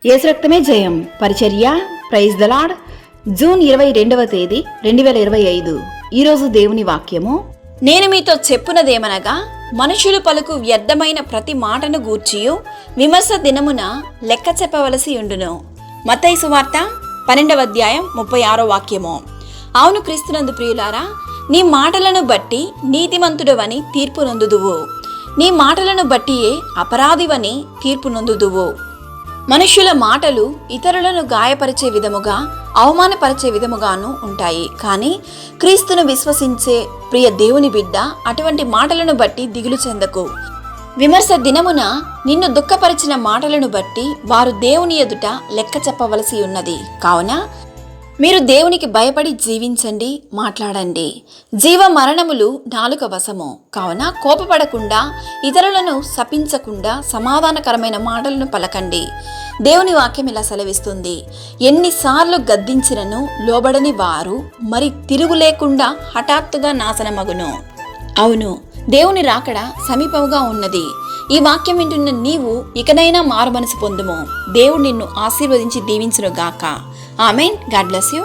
యేసు రక్తమే జయం పరిచర్య ప్రైజ్ ద లార్డ్. జూన్ 22వ తేదీ 2025. ఈరోజు దేవుని వాక్యము, నేను మీతో చెప్పునదేమనగా, మనుషులు పలుకు వ్యర్థమైన ప్రతి మాటను గూర్చియు విమర్శ దినమున లెక్క చెప్పవలసి ఉండును. మత్తయి సువార్త 12వ అధ్యాయం 36వ వాక్యము. అవును క్రీస్తునందు ప్రియులారా, నీ మాటలను బట్టి నీతిమంతుడవని తీర్పు నొందుదువు, నీ మాటలను బట్టియే అపరాధివని తీర్పు నొందుదువు. మనుష్యుల మాటలు ఇతరులను గాయపరిచే విధముగా, అవమానపరిచే విధముగాను ఉంటాయి. కానీ క్రీస్తును విశ్వసించే ప్రియ దేవుని బిడ్డ, అటువంటి మాటలను బట్టి దిగులు చెందకు. విమర్శ దినమున నిన్ను దుఃఖపరిచిన మాటలను బట్టి వారు దేవుని ఎదుట లెక్క చెప్పవలసి ఉన్నది. కావున మీరు దేవునికి భయపడి జీవించండి, మాట్లాడండి. జీవ మరణములు నాలుక వశము. కావున కోపపడకుండా, ఇతరులను శపించకుండా సమాధానకరమైన మాటలను పలకండి. దేవుని వాక్యం ఇలా సెలవిస్తుంది, ఎన్నిసార్లు గద్దించినను లోబడని వారు మరి తిరుగు లేకుండా హఠాత్తుగా నాశనమగును. అవును, దేవుని రాకడ సమీపంగా ఉన్నది. ఈ వాక్యం వింటున్న నీవు ఇకనైనా మారు మనసు పొందుము. దేవుడు నిన్ను ఆశీర్వదించి దీవించును గాక. ఆమేన్. God bless you.